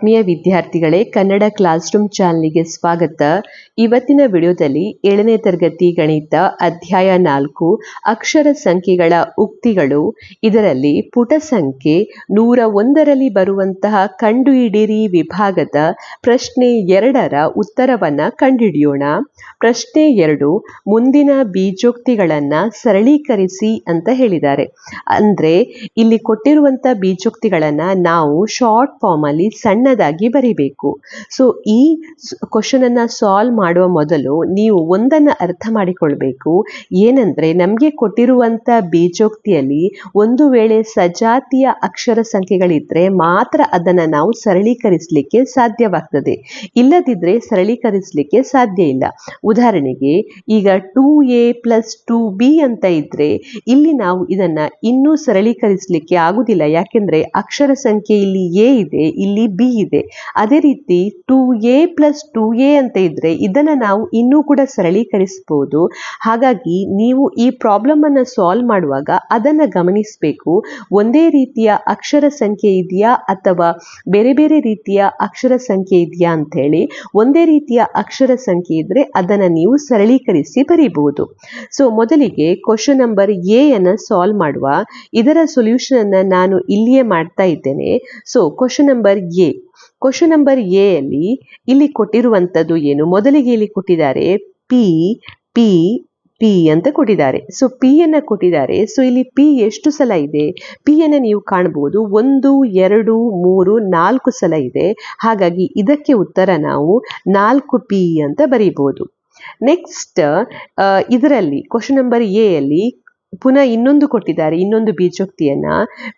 ಆತ್ಮೀಯ ವಿದ್ಯಾರ್ಥಿಗಳೇ, Kannada class room ಚಾನಲ್ಗೆ ಸ್ವಾಗತ. ಇವತ್ತಿನ ವಿಡಿಯೋದಲ್ಲಿ 7ನೇ ತರಗತಿ ಗಣಿತ ಅಧ್ಯಾಯ 4 ಅಕ್ಷರ ಸಂಖ್ಯೆಗಳ ಉಕ್ತಿಗಳು, ಇದರಲ್ಲಿ ಪುಟ ಸಂಖ್ಯೆ 101ರಲ್ಲಿ ಬರುವಂತಹ ಕಂಡುಹಿಡಿಯಿರಿ ವಿಭಾಗದ ಪ್ರಶ್ನೆ 2ರ ಉತ್ತರವನ್ನ ಕಂಡುಹಿಡಿಯೋಣ. ಪ್ರಶ್ನೆ 2, ಮುಂದಿನ ಬೀಜೋಕ್ತಿಗಳನ್ನ ಸರಳೀಕರಿಸಿ ಅಂತ ಹೇಳಿದ್ದಾರೆ. ಅಂದ್ರೆ ಇಲ್ಲಿ ಕೊಟ್ಟಿರುವಂತ ಬೀಜೋಕ್ತಿಗಳನ್ನ ನಾವು ಶಾರ್ಟ್ ಫಾರ್ಮ್ ಅಲ್ಲಿ ಸಣ್ಣದಾಗಿ ಬರಿಬೇಕು. ಸೊ ಈ ಕ್ವಶನ್ ಅನ್ನ ಸಾಲ್ವ್ ಮಾಡುವ ಮೊದಲು ನೀವು ಒಂದನ್ನ ಅರ್ಥ ಮಾಡಿಕೊಳ್ಬೇಕು. ಏನಂದ್ರೆ ನಮ್ಗೆ ಕೊಟ್ಟಿರುವಂತ ಬೀಜೋಕ್ತಿಯಲ್ಲಿ ಒಂದು ವೇಳೆ ಸಜಾತಿಯ ಅಕ್ಷರ ಸಂಖ್ಯೆಗಳಿದ್ರೆ ಮಾತ್ರ ಅದನ್ನ ನಾವು ಸರಳೀಕರಿಸಲಿಕ್ಕೆ ಸಾಧ್ಯವಾಗ್ತದೆ, ಇಲ್ಲದಿದ್ರೆ ಸರಳೀಕರಿಸಲಿಕ್ಕೆ ಸಾಧ್ಯ ಇಲ್ಲ. ಉದಾಹರಣೆಗೆ ಈಗ 2a + 2b ಅಂತ ಇದ್ರೆ ಇಲ್ಲಿ ನಾವು ಇದನ್ನ ಇನ್ನೂ ಸರಳೀಕರಿಸಲಿಕ್ಕೆ ಆಗುದಿಲ್ಲ. ಯಾಕೆಂದ್ರೆ ಅಕ್ಷರ ಸಂಖ್ಯೆ ಇಲ್ಲಿ a ಇದೆ, ಇಲ್ಲಿ b ಇದೆ. ಅದೇ ರೀತಿ 2a + 2a ಅಂತ ಇದ್ರೆ ಇದನ್ನ ನಾವು ಇನ್ನೂ ಕೂಡ ಸರಳೀಕರಿಸಬಹುದು. ಹಾಗಾಗಿ ನೀವು ಈ ಪ್ರಾಬ್ಲಮ್ ಅನ್ನ ಸಾಲ್ವ್ ಮಾಡುವಾಗ ಅದನ್ನ ಗಮನಿಸಬೇಕು. ಒಂದೇ ರೀತಿಯ ಅಕ್ಷರ ಸಂಖ್ಯೆ ಇದೆಯಾ ಅಥವಾ ಬೇರೆ ಬೇರೆ ರೀತಿಯ ಅಕ್ಷರ ಸಂಖ್ಯೆ ಇದೆಯಾ ಅಂತ ಹೇಳಿ. ಒಂದೇ ರೀತಿಯ ಅಕ್ಷರ ಸಂಖ್ಯೆ ಇದ್ರೆ ಅದನ್ನ ನೀವು ಸರಳೀಕರಿಸಿ ಬರೀಬಹುದು. ಸೊ ಮೊದಲಿಗೆ ಕ್ವಶನ್ ನಂಬರ್ ಎ ಅನ್ನ ಸಾಲ್ವ್ ಮಾಡುವ. ಇದರ ಸೊಲ್ಯೂಷನ್ ಅನ್ನ ನಾನು ಇಲ್ಲಿಯೇ ಮಾಡ್ತಾ ಇದ್ದೇನೆ. So question number A. Question number A ಅಲ್ಲಿ ಇಲ್ಲಿ ಕೊಟ್ಟಿರುವಂತದ್ದು ಏನು? ಮೊದಲಿಗೆ ಇಲ್ಲಿ ಕೊಟ್ಟಿದ್ದಾರೆ ಪಿ ಪಿ ಪಿ ಅಂತ ಕೊಟ್ಟಿದ್ದಾರೆ. ಸೊ ಪಿ ಅನ್ನ ಕೊಟ್ಟಿದ್ದಾರೆ. ಸೊ ಇಲ್ಲಿ ಪಿ ಎಷ್ಟು ಸಲ ಇದೆ? ಪಿ ಅನ್ನ ನೀವು ಕಾಣಬಹುದು 1 2 3 4 ಸಲ ಇದೆ. ಹಾಗಾಗಿ ಇದಕ್ಕೆ ಉತ್ತರ ನಾವು 4p ಅಂತ ಬರೀಬಹುದು. ನೆಕ್ಸ್ಟ್ ಇದರಲ್ಲಿ ಕ್ವಶನ್ ನಂಬರ್ ಎ ಅಲ್ಲಿ ಪುನಃ ಇನ್ನೊಂದು ಕೊಟ್ಟಿದ್ದಾರೆ, ಇನ್ನೊಂದು ಬೀಜೋಕ್ತಿಯನ್ನ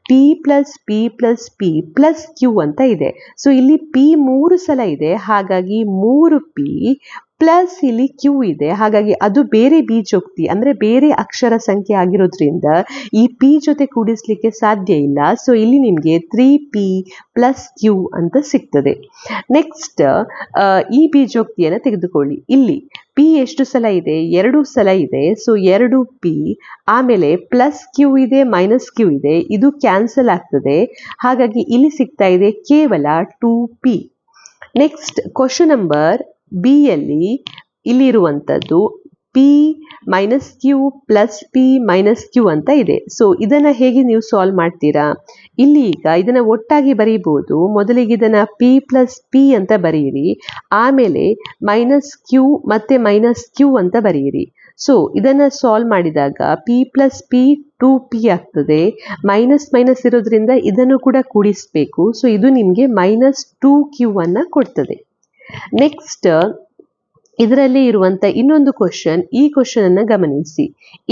p + p + p + q ಅಂತ ಇದೆ. ಸೊ ಇಲ್ಲಿ p 3 ಸಲ ಇದೆ, ಹಾಗಾಗಿ 3p ಪ್ಲಸ್ ಇಲ್ಲಿ q ಇದೆ. ಹಾಗಾಗಿ ಅದು ಬೇರೆ ಬೀಜೋಕ್ತಿ, ಅಂದ್ರೆ ಬೇರೆ ಅಕ್ಷರ ಸಂಖ್ಯೆ ಆಗಿರೋದ್ರಿಂದ ಈ p ಜೊತೆ ಕೂಡಿಸ್ಲಿಕ್ಕೆ ಸಾಧ್ಯ ಇಲ್ಲ. ಸೊ ಇಲ್ಲಿ ನಿಮ್ಗೆ 3p + q ಅಂತ ಸಿಗ್ತದೆ. ನೆಕ್ಸ್ಟ್ ಈ ಬೀಜೋಕ್ತಿಯನ್ನ ತೆಗೆದುಕೊಳ್ಳಿ. ಇಲ್ಲಿ p ಎಷ್ಟು ಸಲ ಇದೆ? 2 ಸಲ ಇದೆ. ಸೊ 2p, ಆಮೇಲೆ ಪ್ಲಸ್ q ಇದೆ, ಮೈನಸ್ q ಇದೆ. ಇದು ಕ್ಯಾನ್ಸಲ್ ಆಗ್ತದೆ. ಹಾಗಾಗಿ ಇಲ್ಲಿ ಸಿಗ್ತಾ ಇದೆ ಕೇವಲ 2p. Next question number B ಅಲ್ಲಿ ಇಲ್ಲಿರುವಂತದ್ದು p - q + p - q ಅಂತ ಇದೆ. ಸೊ ಇದನ್ನ ಹೇಗೆ ನೀವು ಸಾಲ್ವ್ ಮಾಡ್ತೀರಾ? ಇಲ್ಲಿ ಈಗ ಇದನ್ನ ಒಟ್ಟಾಗಿ ಬರೀಬಹುದು. ಮೊದಲಿಗೆ ಇದನ್ನ p + p ಅಂತ ಬರೆಯಿರಿ, ಆಮೇಲೆ -q ಮತ್ತೆ -q ಅಂತ ಬರೆಯಿರಿ. ಸೊ ಇದನ್ನ ಸಾಲ್ವ್ ಮಾಡಿದಾಗ p + p 2p ಆಗ್ತದೆ. ಮೈನಸ್ ಮೈನಸ್ ಇರೋದ್ರಿಂದ ಇದನ್ನು ಕೂಡ ಕೂಡಿಸ್ಬೇಕು. ಸೊ ಇದು ನಿಮ್ಗೆ -2q ಅನ್ನ ಕೊಡ್ತದೆ. ನೆಕ್ಸ್ಟ್ ಇದರಲ್ಲಿ ಇರುವಂತ ಇನ್ನೊಂದು ಕ್ವಶನ್, ಈ ಕ್ವಶನ್ ಅನ್ನ ಗಮನಿಸಿ.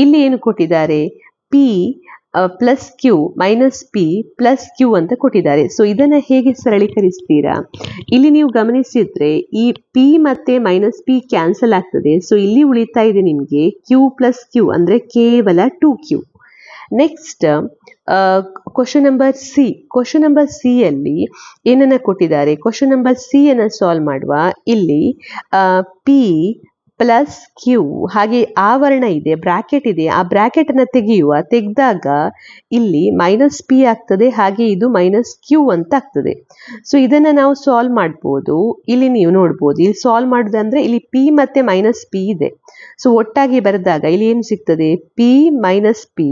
ಇಲ್ಲಿ ಏನು ಕೊಟ್ಟಿದ್ದಾರೆ? p + q - p + q ಅಂತ ಕೊಟ್ಟಿದ್ದಾರೆ. ಸೊ ಇದನ್ನ ಹೇಗೆ ಸರಳೀಕರಿಸ್ತೀರಾ? ಇಲ್ಲಿ ನೀವು ಗಮನಿಸಿದ್ರೆ ಈ p ಮತ್ತೆ -p ಕ್ಯಾನ್ಸಲ್ ಆಗ್ತದೆ. ಸೊ ಇಲ್ಲಿ ಉಳಿತಾ ಇದೆ ನಿಮ್ಗೆ q + q ಅಂದ್ರೆ ಕೇವಲ 2q. Next question number C. Question number C ಅಲ್ಲಿ ಏನನ್ನ ಕೊಟ್ಟಿದ್ದಾರೆ? ಕ್ವಶನ್ ನಂಬರ್ ಸಿ ಅನ್ನ ಸಾಲ್ವ್ ಮಾಡುವ. ಇಲ್ಲಿ p + q, ಹಾಗೆ ಆವರಣ ಇದೆ, ಬ್ರಾಕೆಟ್ ಇದೆ. ಆ ಬ್ರಾಕೆಟ್ ಅನ್ನ ತೆಗೆದಾಗ ಇಲ್ಲಿ -p ಆಗ್ತದೆ, ಹಾಗೆ ಇದು -q ಅಂತ ಆಗ್ತದೆ. ಸೊ ಇದನ್ನ ನಾವು ಸಾಲ್ವ್ ಮಾಡ್ಬೋದು. ಇಲ್ಲಿ ನೀವು ನೋಡ್ಬೋದು, ಇಲ್ಲಿ ಸಾಲ್ವ್ ಮಾಡುದಂದ್ರೆ ಇಲ್ಲಿ p ಮತ್ತೆ -p ಇದೆ. ಸೊ ಒಟ್ಟಾಗಿ ಬರೆದಾಗ ಇಲ್ಲಿ ಏನು ಸಿಗ್ತದೆ? p - p,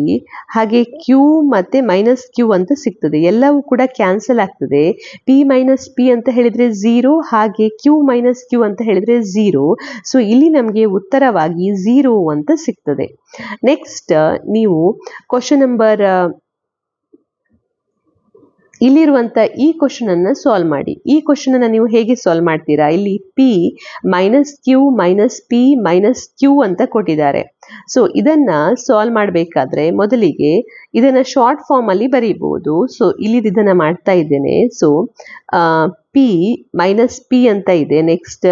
ಹಾಗೆ q ಮತ್ತೆ -q ಅಂತ ಸಿಗ್ತದೆ. ಎಲ್ಲವೂ ಕೂಡ ಕ್ಯಾನ್ಸಲ್ ಆಗ್ತದೆ. p - p ಅಂತ ಹೇಳಿದ್ರೆ 0, ಹಾಗೆ q - q ಅಂತ ಹೇಳಿದ್ರೆ 0. ಸೊ ಇಲ್ಲಿ ನಮಗೆ ಉತ್ತರವಾಗಿ 0 ಅಂತ ಸಿಗ್ತದೆ. ನೆಕ್ಸ್ಟ್ ನೀವು ಕ್ವಶನ್ ನಂಬರ್ ಇಲ್ಲಿರುವಂತ ಈ ಕ್ವಶನ್ ಅನ್ನ ಸಾಲ್ವ್ ಮಾಡಿ. ಈ ಕ್ವಶನ್ ಅನ್ನ ನೀವು ಹೇಗೆ ಸಾಲ್ವ್ ಮಾಡ್ತೀರಾ? ಇಲ್ಲಿ p - q - p - q ಅಂತ ಕೊಟ್ಟಿದ್ದಾರೆ. ಸೊ ಇದನ್ನ ಸಾಲ್ವ್ ಮಾಡಬೇಕಾದ್ರೆ ಮೊದಲಿಗೆ ಇದನ್ನ ಶಾರ್ಟ್ ಫಾರ್ಮ್ ಅಲ್ಲಿ ಬರೀಬಹುದು. ಸೊ ಇಲ್ಲಿ ಇದನ್ನ ಮಾಡ್ತಾ ಇದ್ದೇನೆ. ಸೊ p - p ಅಂತ ಇದೆ, ನೆಕ್ಸ್ಟ್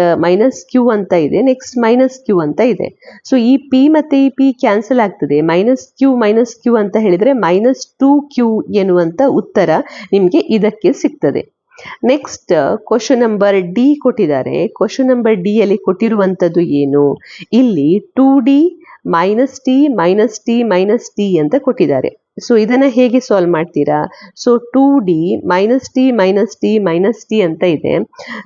-q ಅಂತ ಇದೆ, ನೆಕ್ಸ್ಟ್ -q ಅಂತ ಇದೆ. ಸೊ ಈ p ಮತ್ತೆ ಈ p ಕ್ಯಾನ್ಸಲ್ ಆಗ್ತದೆ. -q - q ಅಂತ ಹೇಳಿದ್ರೆ -2q ಎನ್ನುವಂತ ಉತ್ತರ ನಿಮ್ಗೆ ಇದಕ್ಕೆ ಸಿಗ್ತದೆ. ನೆಕ್ಸ್ಟ್ ಕ್ವಶನ್ ನಂಬರ್ ಡಿ ಕೊಟ್ಟಿದ್ದಾರೆ. ಕ್ವಶನ್ ನಂಬರ್ ಡಿ ಅಲ್ಲಿ ಕೊಟ್ಟಿರುವಂತದ್ದು ಏನು? ಇಲ್ಲಿ 2d - t - t - t ಅಂತ ಕೊಟ್ಟಿದ್ದಾರೆ. ಸೊ ಇದನ್ನು ಹೇಗೆ ಸಾಲ್ವ್ ಮಾಡ್ತೀರಾ? So 2D minus T minus T minus T ಅಂತ ಇದೆ.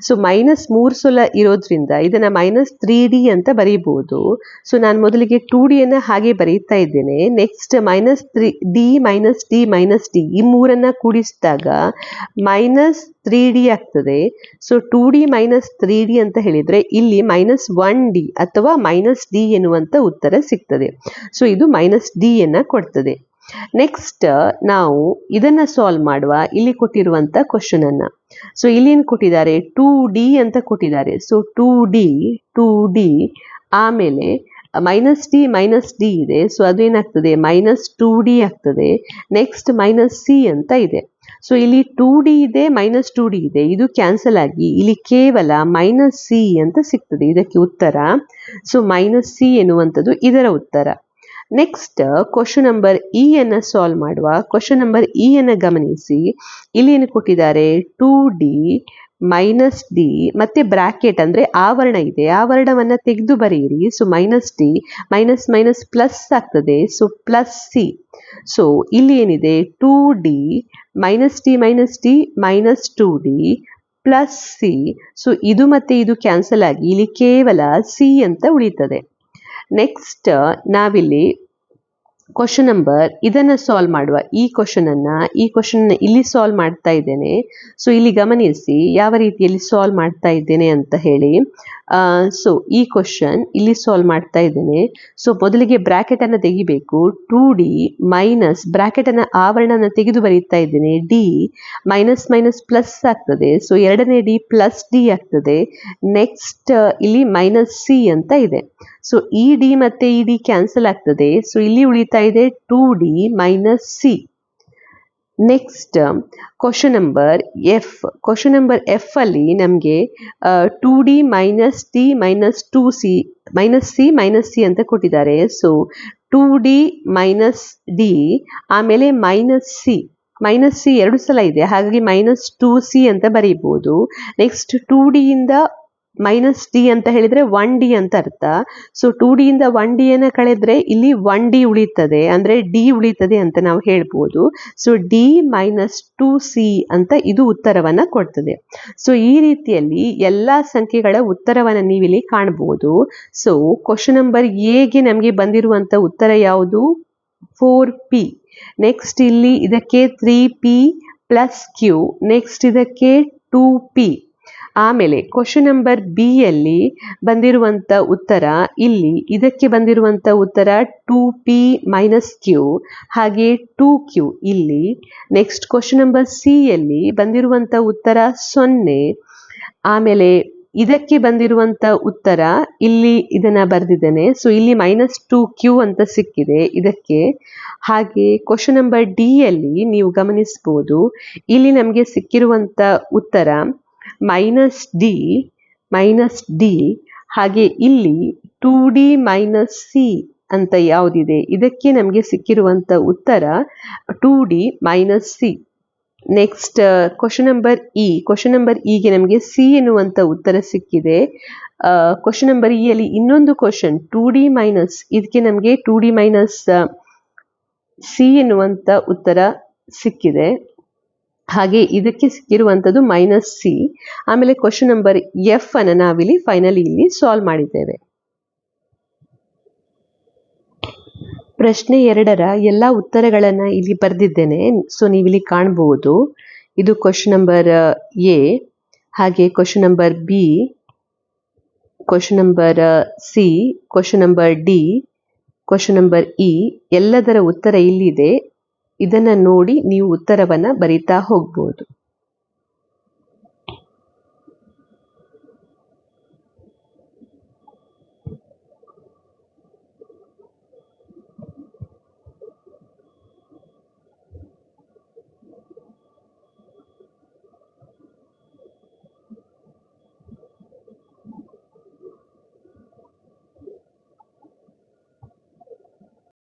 ಸೊ ಮೈನಸ್ 3 ಸಲ ಇರೋದ್ರಿಂದ ಇದನ್ನು -3D ಅಂತ ಬರೀಬಹುದು. ಸೊ ನಾನು ಮೊದಲಿಗೆ 2Dಯನ್ನು ಹಾಗೆ ಬರೀತಾ ಇದ್ದೇನೆ. Next -3D minus T minus T ಈ ಮೂರನ್ನು ಕೂಡಿಸಿದಾಗ -3D ಆಗ್ತದೆ. ಸೊ 2D ಮೈನಸ್ 3D ಅಂತ ಹೇಳಿದರೆ ಇಲ್ಲಿ -1D ಅಥವಾ -D ಎನ್ನುವಂಥ ಉತ್ತರ ಸಿಗ್ತದೆ. ಸೊ ಇದು -D ಕೊಡ್ತದೆ. ನೆಕ್ಸ್ಟ್ ನಾವು ಇದನ್ನ ಸಾಲ್ವ್ ಮಾಡುವ. ಇಲ್ಲಿ ಕೊಟ್ಟಿರುವಂತ ಕ್ವಶನ್ ಅನ್ನ, ಸೊ ಇಲ್ಲಿ ಏನು ಕೊಟ್ಟಿದ್ದಾರೆ, 2D ಅಂತ ಕೊಟ್ಟಿದ್ದಾರೆ. ಸೊ 2D ಆಮೇಲೆ -t -d ಇದೆ. ಸೊ ಅದು ಏನಾಗ್ತದೆ, -2D ಆಗ್ತದೆ. ನೆಕ್ಸ್ಟ್ -c ಅಂತ ಇದೆ. ಸೊ ಇಲ್ಲಿ 2D ಇದೆ, -2D ಇದೆ, ಇದು ಕ್ಯಾನ್ಸಲ್ ಆಗಿ ಇಲ್ಲಿ ಕೇವಲ -c ಅಂತ ಸಿಗ್ತದೆ ಇದಕ್ಕೆ ಉತ್ತರ. ಸೊ -c ಎನ್ನುವಂಥದ್ದು ಇದರ ಉತ್ತರ. ನೆಕ್ಸ್ಟ್ ಕ್ವಶನ್ ನಂಬರ್ ಅನ್ನು ಸಾಲ್ವ್ ಮಾಡುವ. ಕ್ವಶನ್ ನಂಬರ್ ಅನ್ನು ಗಮನಿಸಿ. ಇಲ್ಲಿ ಏನು ಕೊಟ್ಟಿದ್ದಾರೆ, 2D -d ಮತ್ತೆ ಬ್ರಾಕೆಟ್ ಅಂದ್ರೆ ಆವರಣ ಇದೆ, ಆವರಣವನ್ನ ತೆಗೆದು ಬರೆಯಿರಿ. So -t minus minus plus ಆಗ್ತದೆ. So +c. ಸೊ ಇಲ್ಲಿ ಏನಿದೆ, 2D -t -2D +c. So ಇದು ಮತ್ತೆ ಇದು ಕ್ಯಾನ್ಸಲ್ ಆಗಿ ಇಲ್ಲಿ ಕೇವಲ c ಅಂತ ಉಳಿತದೆ. ನೆಕ್ಸ್ಟ್ ನಾವಿಲ್ಲಿ ಕ್ವಶನ್ ನಂಬರ್ ಇದನ್ನ ಸಾಲ್ವ್ ಮಾಡುವ. ಈ ಕ್ವಶನ್ ಇಲ್ಲಿ ಸಾಲ್ವ್ ಮಾಡ್ತಾ ಇದ್ದೇನೆ. ಸೊ ಇಲ್ಲಿ ಗಮನಿಸಿ ಯಾವ ರೀತಿಯಲ್ಲಿ ಸಾಲ್ವ್ ಮಾಡ್ತಾ ಇದ್ದೇನೆ ಅಂತ ಹೇಳಿ. ಸೊ ಈ ಕ್ವಶನ್ ಇಲ್ಲಿ ಸಾಲ್ವ್ ಮಾಡ್ತಾ ಇದ್ದೇನೆ. ಸೊ ಮೊದಲಿಗೆ ಬ್ರಾಕೆಟ್ ಅನ್ನು ತೆಗಿಬೇಕು. 2D ಮೈನಸ್ ಬ್ರಾಕೆಟ್ ಅನ್ನ ಆವರಣನ ತೆಗೆದು ಬರೀತಾ ಇದ್ದೇನೆ. D ಮೈನಸ್ ಮೈನಸ್ ಪ್ಲಸ್ ಆಗ್ತದೆ. ಸೊ ಎರಡನೇ D +D ಆಗ್ತದೆ. ನೆಕ್ಸ್ಟ್ ಇಲ್ಲಿ -c ಅಂತ ಇದೆ. ಸೊ ಈ D ಮತ್ತೆ ಈ D ಕ್ಯಾನ್ಸಲ್ ಆಗ್ತದೆ. ಸೊ ಇಲ್ಲಿ ಉಳಿತಾ ಇದೆ 2D -c. Next question number F. Question number F ಅಲ್ಲಿ ನಮಗೆ 2D -t -2c -c ಅಂತ ಕೊಟ್ಟಿದ್ದಾರೆ. ಸೊ 2D -d ಆಮೇಲೆ -c ಎರಡು ಸಲ ಇದೆ, ಹಾಗಾಗಿ -2c ಅಂತ ಬರೀಬಹುದು. ನೆಕ್ಸ್ಟ್ 2D ಇಂದ -d ಅಂತ ಹೇಳಿದ್ರೆ 1D ಅಂತ ಅರ್ಥ. ಸೊ 2D ಇಂದ 1D ಅನ್ನ ಕಳೆದ್ರೆ ಇಲ್ಲಿ 1D ಉಳಿತದೆ, ಅಂದ್ರೆ D ಉಳಿತದೆ ಅಂತ ನಾವು ಹೇಳ್ಬೋದು. ಸೊ D -2c ಅಂತ ಇದು ಉತ್ತರವನ್ನ ಕೊಡ್ತದೆ. ಸೊ ಈ ರೀತಿಯಲ್ಲಿ ಎಲ್ಲಾ ಸಂಖ್ಯೆಗಳ ಉತ್ತರವನ್ನ ನೀವಿಲ್ಲಿ ಕಾಣಬಹುದು. ಸೊ ಕ್ವಶನ್ ನಂಬರ್ ಎಗೆ ನಮಗೆ ಬಂದಿರುವಂತ ಉತ್ತರ ಯಾವುದು, 4P. ನೆಕ್ಸ್ಟ್ ಇಲ್ಲಿ ಇದಕ್ಕೆ 3P + Q. ನೆಕ್ಸ್ಟ್ ಇದಕ್ಕೆ 2P. ಆಮೇಲೆ ಕ್ವಶನ್ ನಂಬರ್ ಬಿ ಯಲ್ಲಿ ಬಂದಿರುವಂತ ಉತ್ತರ, ಇಲ್ಲಿ ಇದಕ್ಕೆ ಬಂದಿರುವಂತ ಉತ್ತರ 2P - Q ಹಾಗೆ 2Q ಇಲ್ಲಿ. ನೆಕ್ಸ್ಟ್ ಕ್ವಶನ್ ನಂಬರ್ ಸಿ ಯಲ್ಲಿ ಬಂದಿರುವಂತ ಉತ್ತರ 0. ಆಮೇಲೆ ಇದಕ್ಕೆ ಬಂದಿರುವಂತ ಉತ್ತರ ಇಲ್ಲಿ ಇದನ್ನ ಬರೆದಿದ್ದೇನೆ. ಸೊ ಇಲ್ಲಿ -2Q ಅಂತ ಸಿಕ್ಕಿದೆ ಇದಕ್ಕೆ. ಹಾಗೆ ಕ್ವಶನ್ ನಂಬರ್ ಡಿ ಯಲ್ಲಿ ನೀವು ಗಮನಿಸಬಹುದು, ಇಲ್ಲಿ ನಮಗೆ ಸಿಕ್ಕಿರುವಂತ ಉತ್ತರ -d ಹಾಗೆ ಇಲ್ಲಿ 2D - c ಅಂತ ಯಾವುದಿದೆ ಇದಕ್ಕೆ ನಮಗೆ ಸಿಕ್ಕಿರುವಂತ ಉತ್ತರ 2D - c. Next question number ಇಗೆ ನಮಗೆ ಸಿ ಎನ್ನುವಂತ ಉತ್ತರ ಸಿಕ್ಕಿದೆ. ಕ್ವಶನ್ ನಂಬರ್ ಇ ಅಲ್ಲಿ ಇನ್ನೊಂದು ಕ್ವಶನ್ 2D ಇದಕ್ಕೆ ನಮಗೆ 2D - c ಎನ್ನುವಂತ ಉತ್ತರ ಸಿಕ್ಕಿದೆ. ಹಾಗೆ ಇದಕ್ಕೆ ಸಿಕ್ಕಿರುವಂಥದ್ದು -c. ಆಮೇಲೆ ಕ್ವಶನ್ ನಂಬರ್ F ಅನ್ನು ನಾವಿಲ್ಲಿ ಫೈನಲಿ ಇಲ್ಲಿ ಸಾಲ್ವ್ ಮಾಡಿದ್ದೇವೆ. ಪ್ರಶ್ನೆ 2ರ ಎಲ್ಲ ಉತ್ತರಗಳನ್ನ ಇಲ್ಲಿ ಬರೆದಿದ್ದೇನೆ. ಸೊ ನೀವಿಲ್ಲಿ ಕಾಣಬಹುದು. ಇದು ಕ್ವಶನ್ ನಂಬರ್ ಎ, ಹಾಗೆ question number B, question number C, question number D, question number E ಎಲ್ಲದರ ಉತ್ತರ ಇಲ್ಲಿದೆ. ಇದನ್ನ ನೋಡಿ ನೀವು ಉತ್ತರವನ್ನ ಬರೀತಾ ಹೋಗ್ಬೋದು.